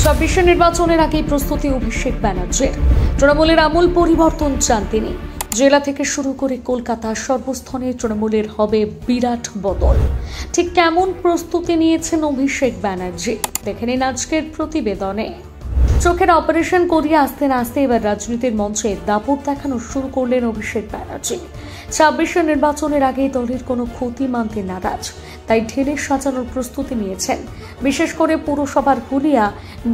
ছাব্বিশের নির্বাচনের আগে প্রস্তুতি অভিষেক ব্যানার্জির। তৃণমূলের আমূল পরিবর্তন চান তিনি। জেলা থেকে শুরু করে কলকাতা সর্বস্থানে তৃণমূলের হবে বিরাট বদল। ঠিক কেমন প্রস্তুতি নিয়েছেন অভিষেক ব্যানার্জি, দেখে নিন আজকের প্রতিবেদনে। চোখের অপারেশন করিয়ে আস্তে না আস্তে এবার রাজনীতির মঞ্চে দাপট দেখানো শুরু করলেন অভিষেক ব্যানার্জি। ২৬ নির্বাচনের আগে দলের কোনো ক্ষতি মানতে নারাজ, তাই ঢেলে সাজানোর প্রস্তুতি নিয়েছেন। বিশেষ করে পুরসভার হুলিয়া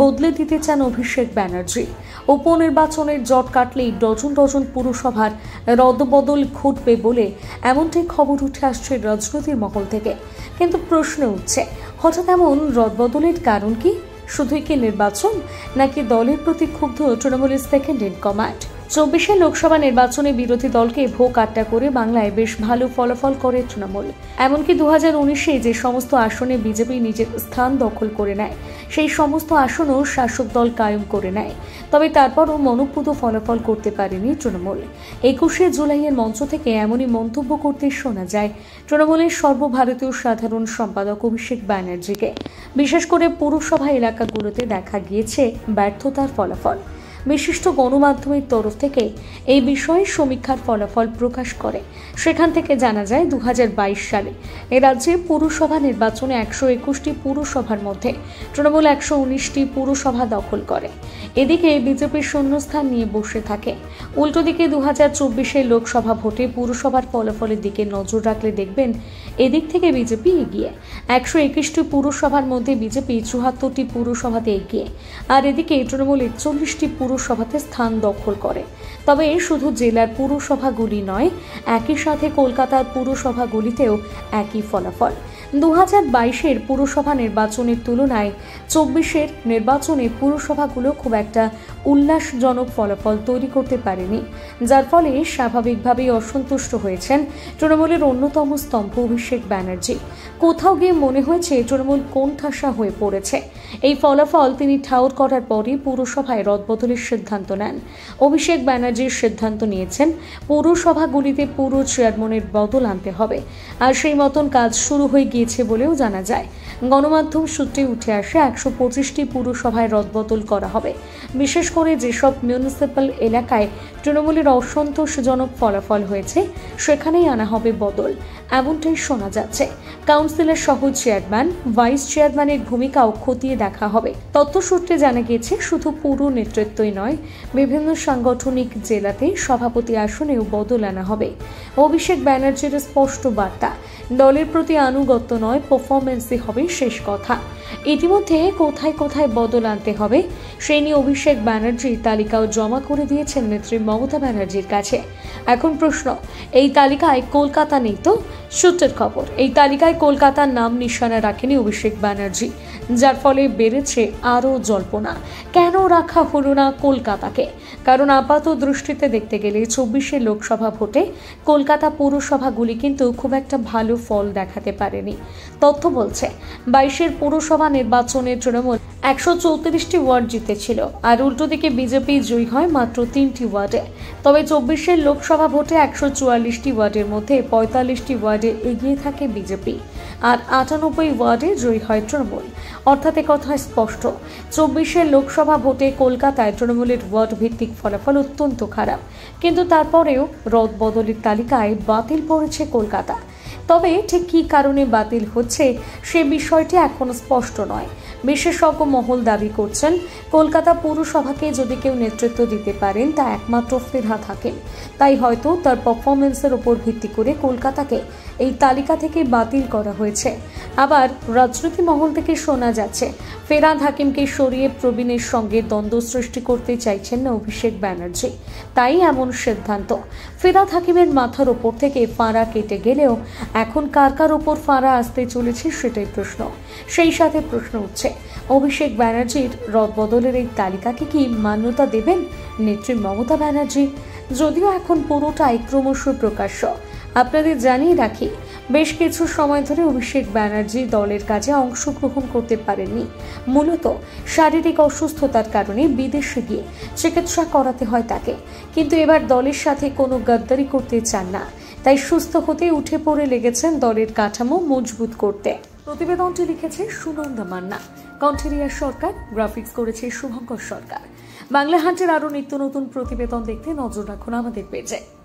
বদলে দিতে চান অভিষেক ব্যানার্জি। উপনির্বাচনের জট কাটলেই ডজন ডজন পুরসভার রদবদল ঘটবে বলে এমনটাই খবর উঠে আসছে রাজনৈতিক মহল থেকে। কিন্তু প্রশ্ন উঠছে, হঠাৎ এমন রদবদলের কারণ কি? শুধুই কি নির্বাচন, নাকি দলের প্রতি ক্ষুব্ধ তৃণমূলের সেকেন্ড ইন কমান্ড? ২৪ লোকসভা নির্বাচনে বিরোধী দলকে ভোগ আড্ডা করে বাংলায় বেশ ভালো ফলাফল করে তৃণমূল। এমনকি ২০১৯-এ যে সমস্ত আসনে বিজেপি নিজের স্থান দখল করে নেয়, সেই সমস্ত আসনও শাসক দল কায়েম করে নেয়। তবে তারপরও মনোপুত ফলাফল করতে পারেনি তৃণমূল। ২১শে জুলাইয়ের মঞ্চ থেকে এমনই মন্তব্য করতে শোনা যায় তৃণমূলের সর্বভারতীয় সাধারণ সম্পাদক অভিষেক ব্যানার্জিকে। বিশেষ করে পুরসভা এলাকাগুলোতে দেখা গিয়েছে ব্যর্থতার ফলাফল। বিশিষ্ট গণমাধ্যমের তরফ থেকে এই বিষয়ে সমীক্ষার ফলাফল প্রকাশ করে। সেখান থেকে জানা যায় ২০২২ সালে এ রাজ্যে পুরসভা নির্বাচনে ১২১টি পুরসভার মধ্যে তৃণমূল ১১৯টি পুরসভা দখল করে। এদিকে বিজেপির শূন্যস্থান নিয়ে বসে থাকে। উল্টো দিকে ২০২৪-এর লোকসভা ভোটে পুরসভার ফলাফলের দিকে নজর রাখলে দেখবেন এদিক থেকে বিজেপি এগিয়ে। ১২১টি পুরসভার মধ্যে বিজেপি ৭৪টি পুরসভাতে এগিয়ে, আর এদিকে তৃণমূল ৪১টি পুরসভাতে স্থান দখল করে। তবে শুধু জেলার পুরসভাগুলি নয়, একই সাথে কলকাতার পুরসভাগুলিতেও একই ফলাফল। ২০২২-এর পুরসভা নির্বাচনের তুলনায় ২৪-এর নির্বাচনে পুরসভাগুলো খুব একটা উল্লাসজনক ফলাফল তৈরি করতে পারেনি, যার ফলে স্বাভাবিকভাবেই অসন্তুষ্ট হয়েছেন তৃণমূলের অন্যতম স্তম্ভ অভিষেক ব্যানার্জি। কোথাও গিয়ে মনে হয়েছে তৃণমূল কোণঠাসা হয়ে পড়েছে। এই ফলাফল তিনি ঠাউর করার পরই পুরসভায় রদবদলের সিদ্ধান্ত নেন। অভিষেক ব্যানার্জির সিদ্ধান্ত নিয়েছেন পুরসভাগুলিতে পুর চেয়ারম্যানের বদল আনতে হবে, আর সেই মতন কাজ শুরু হয়ে গিয়েছে বলেও জানা যায়। গণমাধ্যম সূত্রে উঠে আসে ১২৫টি পুরসভায় রদবদল করা হবে। বিশেষ করে যেসব মিউনিসিপ্যাল এলাকায় তৃণমূলের অসন্তোষজনক ফলাফল হয়েছে, সেখানেই আনা হবে বদল, এমনটাই শোনা যাচ্ছে। কাউন্সিলর সহ চেয়ারম্যান, ভাইস চেয়ারম্যানের ভূমিকাও খতিয়ে দেখা হবে। তথ্য সূত্রে জানা গিয়েছে শুধু পুর নেতৃত্বই নয়, বিভিন্ন সাংগঠনিক জেলাতে সভাপতি আসনেও বদল আনা হবে। অভিষেক ব্যানার্জির স্পষ্ট বার্তা, দলের প্রতি আনুগত্য নয়, পারফরমেন্সই হবে শেষ কথা। ইতিমধ্যে কোথায় কোথায় বদল আনতে হবে সেই নিয়ে অভিষেক ব্যানার্জি তালিকাও জমা করে দিয়েছেন নেত্রী মমতা ব্যানার্জির কাছে। এখন প্রশ্ন, এই তালিকায় কলকাতা নেই তো? সূত্রের খবর, এই তালিকায় কলকাতার নাম নিশানা রাখেনি অভিষেক ব্যানার্জি, যার ফলে বেড়েছে আরও জল্পনা। কেন রাখা হলো না কলকাতাকে? কারণ আপাত দৃষ্টিতে দেখতে গেলে ২৪-এর লোকসভা ভোটে কলকাতা পুরসভাগুলি কিন্তু খুব একটা ভালো ফল দেখাতে পারেনি। তথ্য বলছে ২২-এর পুরসভা নির্বাচনে তৃণমূল ১৩৪টি ওয়ার্ড জিতেছিল, আর উল্টো দিকে বিজেপি জয়ী হয় মাত্র ৩টি ওয়ার্ডে। তবে ২৪-এর লোকসভা ভোটে ১৪৪টি ওয়ার্ডের মধ্যে ৪৫টি ওয়ার্ডে এগিয়ে থাকে বিজেপি, আর ৯৮ ওয়ার্ডে জয়ী হয় তৃণমূল। অর্থাৎ কথা স্পষ্ট, ২৪-এর লোকসভা ভোটে কলকাতায় তৃণমূলের ওয়ার্ড ভিত্তিক ফলাফল অত্যন্ত খারাপ, কিন্তু তারপরেও রদবদলের তালিকায় বাতিল পড়েছে কলকাতা। তবে ঠিক কী কারণে বাতিল হচ্ছে সে বিষয়টি এখনো স্পষ্ট নয়। বিশেষজ্ঞ মহল দাবি করছেন, কলকাতা পুরসভাকে যদি কেউ নেতৃত্ব দিতে পারেন তা একমাত্র ফিরহাদ হাকিম। তাই হয়তো তার পারফরমেন্সের উপর ভিত্তি করে কলকাতাকে এই তালিকা থেকে বাতিল করা হয়েছে। আবার রাজনৈতিক মহল থেকে শোনা যাচ্ছে ফিরহাদ হাকিমকে সরিয়ে প্রবীণের সঙ্গে দ্বন্দ্ব সৃষ্টি করতে চাইছেন না অভিষেক ব্যানার্জি, তাই এমন সিদ্ধান্ত। ফিরহাদ হাকিমের মাথার ওপর থেকে ফাঁড়া কেটে গেলেও এখন কার কার ওপর ফাঁড়া আসতে চলেছে সেটাই প্রশ্ন। সেই সাথে প্রশ্ন উঠছে, অভিষেক ব্যানার্জির রদবদলের এই তালিকাকে কি মান্যতা দেবেন নেত্রী মমতা ব্যানার্জি? যদিও এখন পুরোটাই ক্রমশ প্রকাশ্য। আপনাদের জানিয়ে রাখি, বেশ কিছু সময় ধরে অভিষেক ব্যানার্জি দলের কাজে অংশগ্রহণ করতে পারেননি। মূলত শারীরিক অসুস্থতার কারণে বিদেশে গিয়ে চিকিৎসা করাতে হয় তাকে, কিন্তু এবার দলের সাথে কোনো গদ্দারি করতে চান না, তাই সুস্থ হতে উঠে পড়ে লেগেছেন দলের কাঠামো মজবুত করতে। প্রতিবেদনটি লিখেছে সুনন্দা মান্না। কণ্ঠেরিয়া সরকার, গ্রাফিক্স করেছে শুভঙ্কর সরকার। বাংলা হান্টের আরো নিত্য নতুন প্রতিবেদন দেখতে নজর রাখুন আমাদের পেজে।